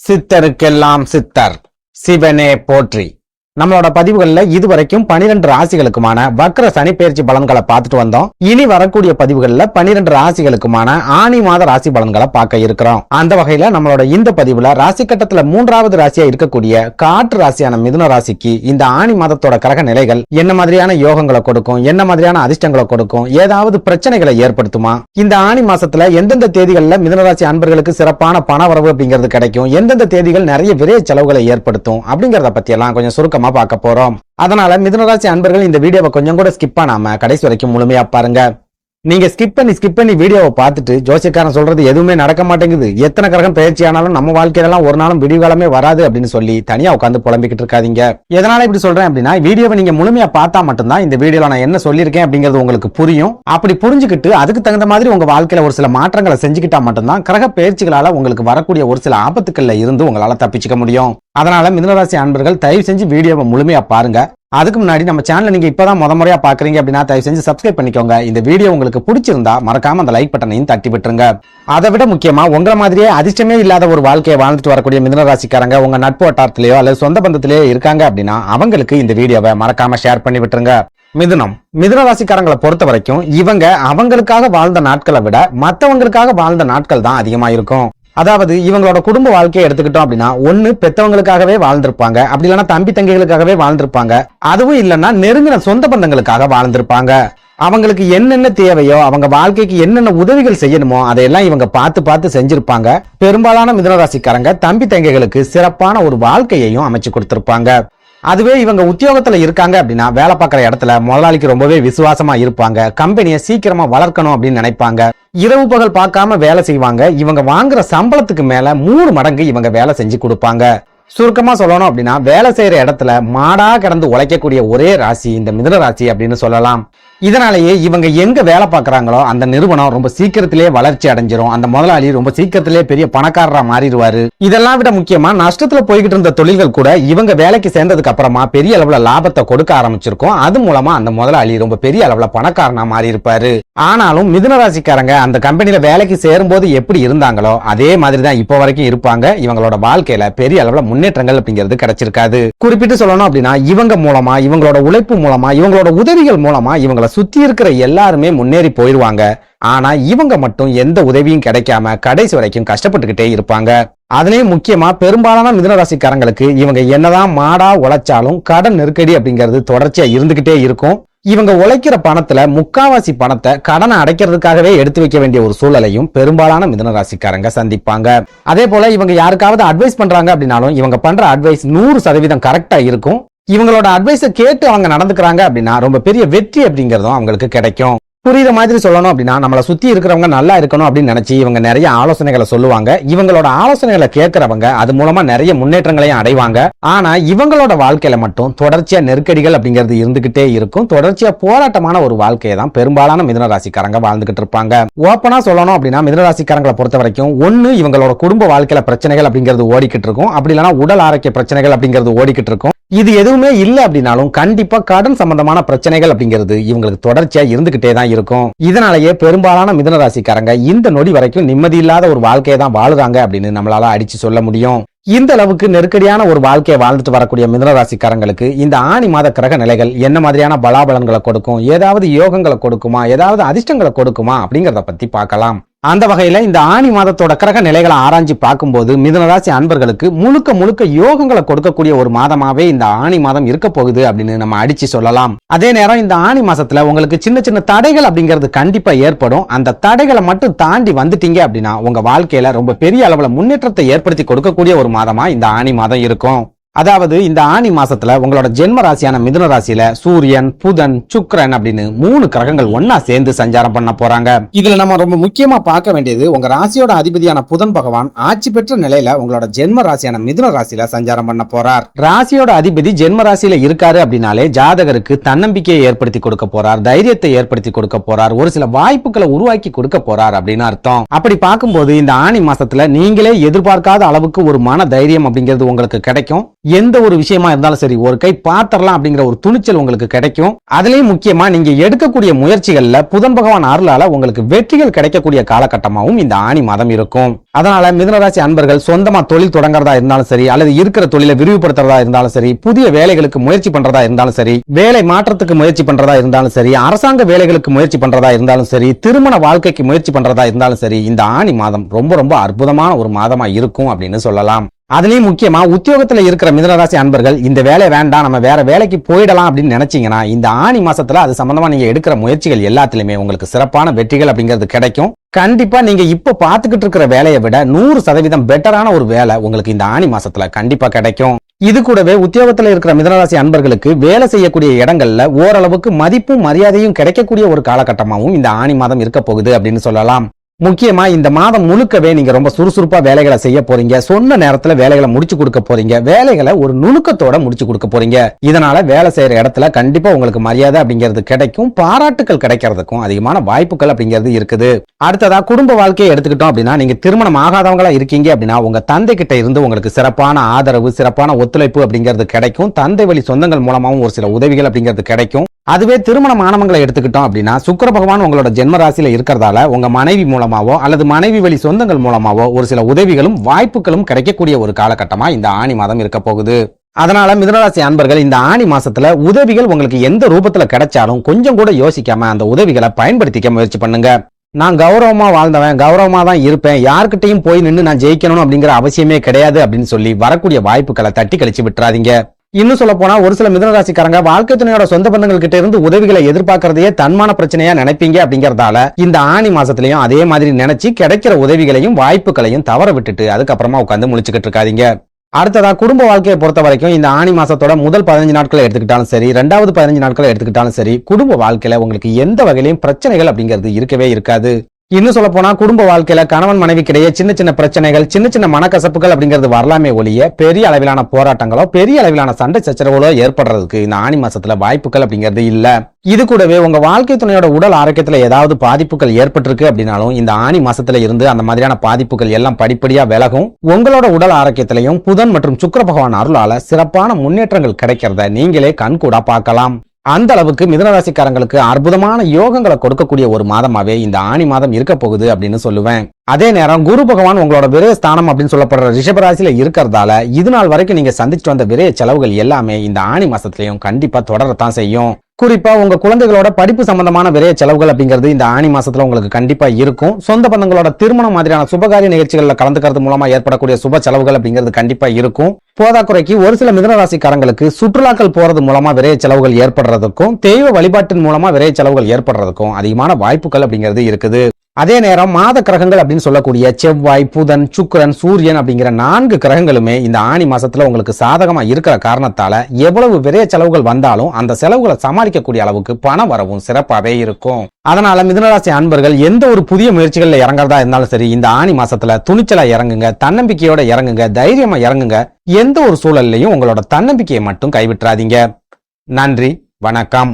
சித்தருக்கெல்லாம் சித்தர் சிவனே போற்றி. நம்மளோட பதிவுகள்ல இதுவரைக்கும் 12 ராசிகளுக்குமான வக்ர சனி பெயர்ச்சி பலன்களை பார்த்துட்டு வந்தோம். இனி வரக்கூடிய பதிவுகள்ல 12 ராசிகளுக்குமான ஆனி மாத ராசி பலன்களை பார்க்க இருக்கிறோம். அந்த வகையில நம்மளோட இந்த பதிவுல ராசி கட்டத்துல 3வது ராசியா இருக்கக்கூடிய காற்று ராசியான மிதுன ராசிக்கு இந்த ஆனி மாதத்தோட கிரக நிலைகள் என்ன மாதிரியான யோகங்களை கொடுக்கும், என்ன மாதிரியான அதிர்ஷ்டங்களை கொடுக்கும், ஏதாவது பிரச்சனைகளை ஏற்படுத்துமா, இந்த ஆனி மாசத்துல எந்தெந்த தேதிகள்ல மிதுன ராசி அன்பர்களுக்கு சிறப்பான பண வரவு அப்படிங்கிறது கிடைக்கும், எந்தெந்த தேதிகள் நிறைய விரைய செலவுகளை ஏற்படுத்தும் அப்படிங்கறத பத்தி எல்லாம் கொஞ்சம் சுருக்கமா பார்க்க போறோம். அதனால மிதுனராசி அன்பர்கள் இந்த வீடியோவை கொஞ்சம் கூட ஸ்கிப் பண்ணாம கடைசி வரைக்கும் முழுமையா பாருங்க. நீங்க ஸ்கிப் பண்ணி வீடியோவை பார்த்துட்டு ஜோசியக்காரன் சொல்றது எதுவுமே நடக்க மாட்டேங்குது, எத்தனை கிரகம் பயிற்சி ஆனாலும் நம்ம வாழ்க்கையிலாம் ஒரு நாளும் விடிவுகாலமே வராது அப்படின்னு சொல்லி தனியா உட்காந்து புலம்பிக்கிட்டு இருக்காதீங்க. எதனால இப்படி சொல்றேன் அப்படின்னா, வீடியோவை நீங்க முழுமையா பார்த்தா மட்டும்தான் இந்த வீடியோல நான் என்ன சொல்லியிருக்கேன் அப்படிங்கிறது உங்களுக்கு புரியும். அப்படி புரிஞ்சுக்கிட்டு அதுக்கு தகுந்த மாதிரி உங்க வாழ்க்கையில ஒரு சில மாற்றங்களை செஞ்சுக்கிட்டா மட்டும்தான் கிரக பயிற்சிகளால உங்களுக்கு வரக்கூடிய ஒரு சில ஆபத்துக்கள்ல இருந்து உங்களால தப்பிச்சுக்க முடியும். அதனால மிதுனராசி அன்பர்கள் தயவு செஞ்சு வீடியோவை முழுமையா பாருங்க. அதுக்கு முன்னாடி நம்ம சேனலை நீங்க இப்பதான் முறையா பாக்குறீங்க அப்படின்னா தயவு செஞ்சு சப்ஸ்கிரைப் பண்ணிக்கோங்க. இந்த வீடியோ உங்களுக்கு பிடிச்சிருந்தா மறக்காம அந்த லைக் பட்டனையும் தட்டி விட்டுருங்க. அதை விட முக்கியமா உங்களை மாதிரியே அதிர்ஷ்டமே இல்லாத ஒரு வாழ்க்கையை வாழ்ந்துட்டு வரக்கூடிய மிதுன ராசிக்காரங்க உங்க நட்பு வட்டாரத்திலேயோ அல்லது சொந்த பந்தத்திலேயோ இருக்காங்க அப்படின்னா அவங்களுக்கு இந்த வீடியோவை மறக்காம ஷேர் பண்ணி விட்டுருங்க. மிதுன ராசிக்காரங்களை பொறுத்த வரைக்கும் இவங்க அவங்களுக்காக வாழ்ந்த நாட்களை விட மற்றவங்களுக்காக வாழ்ந்த நாட்கள் தான் அதிகமா இருக்கும். அதாவது இவங்களோட குடும்ப வாழ்க்கையை எடுத்துக்கிட்டோம் அப்படின்னா ஒண்ணு பெத்தவங்களுக்காகவே வாழ்ந்திருப்பாங்க, அப்படி இல்லைன்னா தம்பி தங்கைகளுக்காகவே வாழ்ந்திருப்பாங்க, அதுவும் இல்லைன்னா நெருங்கின சொந்த பந்தங்களுக்காக வாழ்ந்திருப்பாங்க. அவங்களுக்கு என்னென்ன தேவையோ, அவங்க வாழ்க்கைக்கு என்னென்ன உதவிகள் செய்யணுமோ அதையெல்லாம் இவங்க பார்த்து செஞ்சிருப்பாங்க. பெரும்பாலான மிதுன ராசிக்காரங்க தம்பி தங்கைகளுக்கு சிறப்பான ஒரு வாழ்க்கையையும் அமைச்சு கொடுத்திருப்பாங்க. அதுவே இவங்க உத்தியோகத்துல இருக்காங்க அப்படின்னா வேலை பார்க்குற இடத்துல முதலாளிக்கு ரொம்பவே விசுவாசமா இருப்பாங்க, கம்பெனியை சீக்கிரமா வளர்க்கணும் அப்படின்னு நினைப்பாங்க, இரவு பகல் பார்க்காம வேலை செய்வாங்க. இவங்க வாங்குற சம்பளத்துக்கு மேல 3 மடங்கு இவங்க வேலை செஞ்சு கொடுப்பாங்க. சுருக்கமா சொல்லணும் அப்படின்னா வேலை செய்யற இடத்துல மாடா கிடந்து உழைக்கக்கூடிய ஒரே ராசி இந்த மிதுன ராசி அப்படின்னு சொல்லலாம். இதனாலேயே இவங்க எங்க வேலை பார்க்கறாங்களோ அந்த நிறுவனம் ரொம்ப சீக்கிரத்திலேயே வளர்ச்சி அடைஞ்சிரும், அந்த முதலாளி ரொம்ப சீக்கிரத்திலேயே பெரிய பணக்காரரா மாறிடுவாரு. இதெல்லாம் விட முக்கியமா நஷ்டத்துல போய்கிட்டு இருந்த தொழில்கள் கூட இவங்க வேலைக்கு சேர்ந்ததுக்கு அப்புறமா பெரிய அளவுல லாபத்தை கொடுக்க ஆரம்பிச்சிருக்கும். அது மூலமா அந்த முதலாளி ரொம்ப பெரிய அளவுல பணக்காரனா மாறி இருப்பாரு. ஆனாலும் மிதுன ராசிக்காரங்க அந்த கம்பெனில வேலைக்கு சேரும் போது எப்படி இருந்தாங்களோ அதே மாதிரிதான் இப்ப வரைக்கும் இருப்பாங்க. இவங்களோட வாழ்க்கையில பெரிய அளவுல முன்னேற்றங்கள் அப்படிங்கிறது கிடைச்சிருக்காது. குறிப்பிட்டு சொல்லணும் அப்படின்னா இவங்க மூலமா, இவங்களோட உழைப்பு மூலமா, இவங்களோட உதவிகள் மூலமா இவங்களை சுத்தி இருக்கிற எல்லாருமே முன்னேறி போயிருவாங்க. ஆனா இவங்க மட்டும் எந்த உதவியும் கிடைக்காம கடைசி வரைக்கும் கஷ்டப்பட்டுக்கிட்டே இருப்பாங்க. அதுலயும் முக்கியமா பெரும்பாலான மிதுன ராசிக்காரங்களுக்கு இவங்க என்னதான் மாடா உழைச்சாலும் கடன் நெருக்கடி அப்படிங்கிறது தொடர்ச்சியா இருந்துகிட்டே இருக்கும். இவங்க உழைக்கிற பணத்துல முக்காவாசி பணத்தை கடனை அடைக்கிறதுக்காகவே எடுத்து வைக்க வேண்டிய ஒரு சூழலையும் பெரும்பாலான மிதுன ராசிக்காரங்க சந்திப்பாங்க. அதே போல இவங்க யாருக்காவது அட்வைஸ் பண்றாங்க அப்படின்னாலும் இவங்க பண்ற அட்வைஸ் 100% கரெக்டா இருக்கும். இவங்களோட அட்வைஸை கேட்டு அவங்க நடந்துக்கிறாங்க அப்படின்னா ரொம்ப பெரிய வெற்றி அப்படிங்கறதும் அவங்களுக்கு கிடைக்கும். புரியுற மாதிரி சொல்லணும் அப்படின்னா நம்மளை சுத்தி இருக்கிறவங்க நல்லா இருக்கணும் அப்படின்னு நினைச்சு இவங்க நிறைய ஆலோசனைகளை சொல்லுவாங்க. இவங்களோட ஆலோசனைகளை கேட்கறவங்க அது மூலமா நிறைய முன்னேற்றங்களையும் அடைவாங்க. ஆனா இவங்களோட வாழ்க்கையில மட்டும் தொடர்ச்சியா நெருக்கடிகள் அப்படிங்கிறது இருந்துகிட்டே இருக்கும். தொடர்ச்சியா போராட்டமான ஒரு வாழ்க்கையை தான் பெரும்பாலான மிதுன ராசிக்காரங்க வாழ்ந்துகிட்டு இருப்பாங்க. ஓப்பனா சொல்லணும் அப்படின்னா மிதுன ராசிக்காரங்களை பொறுத்த வரைக்கும் ஒண்ணு இவங்களோட குடும்ப வாழ்க்கையில பிரச்சனைகள் அப்படிங்கிறது ஓடிக்கிட்டு இருக்கும், அப்படி இல்லைன்னா உடல் ஆரோக்கிய பிரச்சனைகள் அப்படிங்கிறது ஓடிக்கிட்டு இருக்கும். இது எதுவுமே இல்ல அப்படின்னாலும் கண்டிப்பா கடன் சம்பந்தமான பிரச்சனைகள் அப்படிங்கிறது இவங்களுக்கு தொடர்ச்சியா இருந்துகிட்டே தான் இருக்கும். இதனாலேயே பெரும்பாலான மிதுன ராசிக்காரங்க இந்த நொடி வரைக்கும் நிம்மதி இல்லாத ஒரு வாழ்க்கையை தான் வாழுறாங்க அப்படின்னு நம்மளால அடிச்சு சொல்ல முடியும். இந்த அளவுக்கு நெருக்கடியான ஒரு வாழ்க்கையை வாழ்ந்துட்டு வரக்கூடிய மிதுன ராசிக்காரங்களுக்கு இந்த ஆனி மாத கிரக நிலைகள் என்ன மாதிரியான பலாபலன்களை கொடுக்கும், ஏதாவது யோகங்களை கொடுக்குமா, ஏதாவது அதிர்ஷ்டங்களை கொடுக்குமா அப்படிங்கறத பத்தி பார்க்கலாம். அந்த வகையில இந்த ஆனி மாதத்தோட கிரக நிலைகளை ஆராய்ச்சி பார்க்கும்போது மிதுன ராசி அன்பர்களுக்கு முழுக்க யோகங்களை கொடுக்கக்கூடிய ஒரு மாதமாவே இந்த ஆனி மாதம் இருக்க போகுது அப்படின்னு நம்ம அடிச்சு சொல்லலாம். அதே நேரம் இந்த ஆனி மாசத்துல உங்களுக்கு சின்ன தடைகள் அப்படிங்கிறது கண்டிப்பா ஏற்படும். அந்த தடைகளை மட்டும் தாண்டி வந்துட்டீங்க அப்படின்னா உங்க வாழ்க்கையில ரொம்ப பெரிய அளவுல முன்னேற்றத்தை ஏற்படுத்தி கொடுக்கக்கூடிய ஒரு மாதமா இந்த ஆனி மாதம் இருக்கும். அதாவது இந்த ஆனி மாசத்துல உங்களோட ஜென்ம ராசியான மிதுன ராசியில சூரியன், புதன், சுக்கிரன் அப்படின்னு 3 கிரகங்கள் ஒன்னா சேர்ந்து சஞ்சாரம் பண்ண போறாங்க. இதுல நம்ம ரொம்ப முக்கியமா பார்க்க வேண்டியது உங்க ராசியோட அதிபதியான புதன் பகவான் ஆட்சி பெற்ற நிலையில உங்களோட ஜென்ம ராசியான மிதுன ராசியில சஞ்சாரம் பண்ண போறார். ராசியோட அதிபதி ஜென்ம ராசியில இருக்காரு அப்படின்னாலே ஜாதகருக்கு தன்னம்பிக்கையை ஏற்படுத்தி கொடுக்க போறார், தைரியத்தை ஏற்படுத்தி கொடுக்க போறார், ஒரு சில வாய்ப்புகளை உருவாக்கி கொடுக்க போறார் அப்படின்னு அர்த்தம். அப்படி பார்க்கும்போது இந்த ஆனி மாசத்துல நீங்களே எதிர்பார்க்காத அளவுக்கு ஒரு மன தைரியம் அப்படிங்கிறது உங்களுக்கு கிடைக்கும். எந்த ஒரு விஷயமா இருந்தாலும் சரி ஒரு கை பாத்திரலாம் அப்படிங்கிற ஒரு துணிச்சல் உங்களுக்கு கிடைக்கும். அதுலயும் முக்கியமா நீங்க எடுக்கக்கூடிய முயற்சிகள்ல புதன் பகவான் அருளால உங்களுக்கு வெற்றிகள் கிடைக்கக்கூடிய காலகட்டமாகவும் இந்த ஆனி மாதம் இருக்கும். அதனால மிதுனராசி அன்பர்கள் சொந்தமா தொழில் தொடங்குறதா இருந்தாலும் சரி, அல்லது இருக்கிற தொழிலை விரிவுபடுத்துறதா இருந்தாலும் சரி, புதிய வேலைகளுக்கு முயற்சி பண்றதா இருந்தாலும் சரி, வேலை மாற்றத்துக்கு முயற்சி பண்றதா இருந்தாலும் சரி, அரசாங்க வேலைகளுக்கு முயற்சி பண்றதா இருந்தாலும் சரி, திருமண வாழ்க்கைக்கு முயற்சி பண்றதா இருந்தாலும் சரி, இந்த ஆனி மாதம் ரொம்ப ரொம்ப அற்புதமான ஒரு மாதமா இருக்கும் அப்படின்னு சொல்லலாம். அதுலயும் முக்கியமா உத்தியோகத்துல இருக்கிற மிதுனராசி அன்பர்கள் இந்த வேலை வேண்டாம், நம்ம வேற வேலைக்கு போயிடலாம் அப்படின்னு நினைச்சீங்கன்னா இந்த ஆனி மாசத்துல அது சம்பந்தமா நீங்க எடுக்கிற முயற்சிகள் எல்லாத்திலுமே உங்களுக்கு சிறப்பான வெற்றிகள் அப்படிங்கிறது கிடைக்கும். கண்டிப்பா நீங்க இப்ப பாத்துக்கிட்டு இருக்கிற வேலையை விட 100% பெட்டரான ஒரு வேலை உங்களுக்கு இந்த ஆனி மாசத்துல கண்டிப்பா கிடைக்கும். இது கூடவே உத்தியோகத்துல இருக்கிற மிதுனராசி அன்பர்களுக்கு வேலை செய்யக்கூடிய இடங்கள்ல ஓரளவுக்கு மதிப்பும் மரியாதையும் கிடைக்கக்கூடிய ஒரு காலகட்டமாகவும் இந்த ஆனி மாதம் இருக்க போகுது அப்படின்னு சொல்லலாம். முக்கியமா இந்த மாதம் முழுக்கவே நீங்க ரொம்ப சுறுசுறுப்பா வேலைகளை செய்ய போறீங்க. சொன்ன நேரத்துல வேலைகளை முடிச்சு கொடுக்க போறீங்க. வேலைகளை ஒரு நுணுக்கத்தோட முடிச்சு கொடுக்க போறீங்க. இதனால வேலை செய்யற இடத்துல கண்டிப்பா உங்களுக்கு மரியாதை அப்படிங்கிறது கிடைக்கும். பாராட்டுகள் கிடைக்கிறதுக்கும் அதிகமான வாய்ப்புகள் அப்படிங்கிறது இருக்குது. அடுத்ததா குடும்ப வாழ்க்கையை எடுத்துக்கிட்டோம் அப்படின்னா, நீங்க திருமணம் ஆகாதவங்களா இருக்கீங்க அப்படின்னா உங்க தந்தை கிட்ட இருந்து உங்களுக்கு சிறப்பான ஆதரவு, சிறப்பான ஒத்துழைப்பு அப்படிங்கிறது கிடைக்கும். தந்தை வழி சொந்தங்கள் மூலமாகவும் ஒரு சில உதவிகள் அப்படிங்கிறது கிடைக்கும். அதுவே திருமண மாணவங்களை எடுத்துக்கிட்டோம் அப்படின்னா, சுக்கிர பகவான் உங்களோட ஜென்ம ராசியில இருக்கிறதால உங்க மனைவி மூலமாவோ அல்லது மனைவி வழி சொந்தங்கள் மூலமாவோ ஒரு சில உதவிகளும் வாய்ப்புகளும் கிடைக்கக்கூடிய ஒரு காலகட்டமா இந்த ஆனி மாதம் இருக்க போகுது. அதனால மிதுனராசி அன்பர்கள் இந்த ஆனி மாசத்துல உதவிகள் உங்களுக்கு எந்த ரூபத்துல கிடைச்சாலும் கொஞ்சம் கூட யோசிக்காம அந்த உதவிகளை பயன்படுத்திக்க முயற்சி பண்ணுங்க. நான் கௌரவமா வாழ்ந்தவன், கௌரவமா தான் இருப்பேன், யார்கிட்டையும் போய் நின்று நான் ஜெயிக்கணும் அப்படிங்கிற அவசியமே கிடையாது அப்படின்னு சொல்லி வரக்கூடிய வாய்ப்புகளை தட்டி கழிச்சு விட்டுறாதீங்க. இன்னும் சொல்ல போனா ஒரு சில மிதுனராசிக்காரங்க வாழ்க்கை துணையோட சொந்த பந்தங்கள் கிட்ட இருந்து உதவிகளை எதிர்பார்க்கறதையே தன்மான பிரச்சனையா நினைப்பீங்க அப்படிங்கறதால இந்த ஆனி மாசத்துலயும் அதே மாதிரி நினைச்சு கிடைக்கிற உதவிகளையும் வாய்ப்புகளையும் தவற விட்டுட்டு அதுக்கப்புறமா உட்காந்து முழிச்சுக்கிட்டு இருக்காதீங்க. அடுத்ததா குடும்ப வாழ்க்கையை பொறுத்த வரைக்கும் இந்த ஆனி மாசத்தோட முதல் 15 நாட்களை எடுத்துக்கிட்டாலும் சரி, 2வது 15 நாட்களை எடுத்துக்கிட்டாலும் சரி, குடும்ப வாழ்க்கையில உங்களுக்கு எந்த வகையிலும் பிரச்சனைகள் அப்படிங்கிறது இருக்கவே இருக்காது. இன்னும் சொல்ல போனா குடும்ப வாழ்க்கையில கணவன் மனைவிக்கிடையே சின்ன சின்ன பிரச்சனைகள், சின்ன சின்ன மனக்கசப்புகள் அப்படிங்கிறது வரலாமே ஒழிய பெரிய அளவிலான போராட்டங்களோ பெரிய அளவிலான சண்டை சச்சரவுகளோ ஏற்படுறதுக்கு இந்த ஆனி மாசத்துல வாய்ப்புகள் அப்படிங்கிறது இல்ல. இது கூடவே உங்க வாழ்க்கை துணையோட உடல் ஆரோக்கியத்துல ஏதாவது பாதிப்புகள் ஏற்பட்டிருக்கு அப்படின்னாலும் இந்த ஆனி மாசத்துல இருந்து அந்த மாதிரியான பாதிப்புகள் எல்லாம் படிப்படியா விலகும். உங்களோட உடல் ஆரோக்கியத்திலையும் புதன் மற்றும் சுக்கிர பகவான் அருளால சிறப்பான முன்னேற்றங்கள் கிடைக்கிறத நீங்களே கண்கூடா பார்க்கலாம். அந்த அளவுக்கு மிதுனராசிக்காரங்களுக்கு அற்புதமான யோகங்களை கொடுக்கக்கூடிய ஒரு மாதமாவே இந்த ஆனி மாதம் இருக்க போகுது அப்படின்னு சொல்லுவேன். அதே நேரம் குரு பகவான் உங்களோட விரய ஸ்தானம் அப்படின்னு சொல்லப்படுற ரிஷபராசியில இருக்கிறதால இது நாள் வரைக்கும் நீங்க சந்திச்சுட்டு வந்த விரய செலவுகள் எல்லாமே இந்த ஆனி மாசத்துலயும் கண்டிப்பா தொடரத்தான் செய்யும். குறிப்பா உங்க குழந்தைகளோட படிப்பு சம்பந்தமான விரைய செலவுகள் அப்படிங்கிறது இந்த ஆனி மாசத்துல உங்களுக்கு கண்டிப்பா இருக்கும். சொந்த பந்தங்களோட திருமணம் மாதிரியான சுபகாரிய நிகழ்ச்சிகள்ல கலந்துக்கிறது மூலமா ஏற்படக்கூடிய சுப செலவுகள் அப்படிங்கிறது கண்டிப்பா இருக்கும். போதாக்குறைக்கு ஒரு சில மிதுனராசிக்காரங்களுக்கு சுற்றுலாக்கள் போறது மூலமா விரைய செலவுகள் ஏற்படுறதுக்கும், தெய்வ வழிபாட்டின் மூலமா விரைய செலவுகள் ஏற்படுறதுக்கும் அதிகமான வாய்ப்புகள் அப்படிங்கிறது இருக்குது. அதே நேரம் மாத கிரகங்கள் அப்படின்னு சொல்லக்கூடிய செவ்வாய், புதன், சுக்கிரன், சூரியன் அப்படிங்கிற 4 கிரகங்களுமே இந்த ஆனி மாசத்துல உங்களுக்கு சாதகமா இருக்கிற காரணத்தால எவ்வளவு விரைய செலவுகள் வந்தாலும் அந்த செலவுகளை சமாளிக்கக்கூடிய அளவுக்கு பண வரவும் சிறப்பாவே இருக்கும். அதனால மிதுனராசி அன்பர்கள் எந்த ஒரு புதிய முயற்சிகள்ல இறங்குறதா இருந்தாலும் சரி, இந்த ஆனி மாசத்துல துணிச்சலா இறங்குங்க, தன்னம்பிக்கையோட இறங்குங்க, தைரியமா இறங்குங்க. எந்த ஒரு சூழல்லையும் உங்களோட தன்னம்பிக்கையை மட்டும் கைவிட்டுறாதீங்க. நன்றி, வணக்கம்.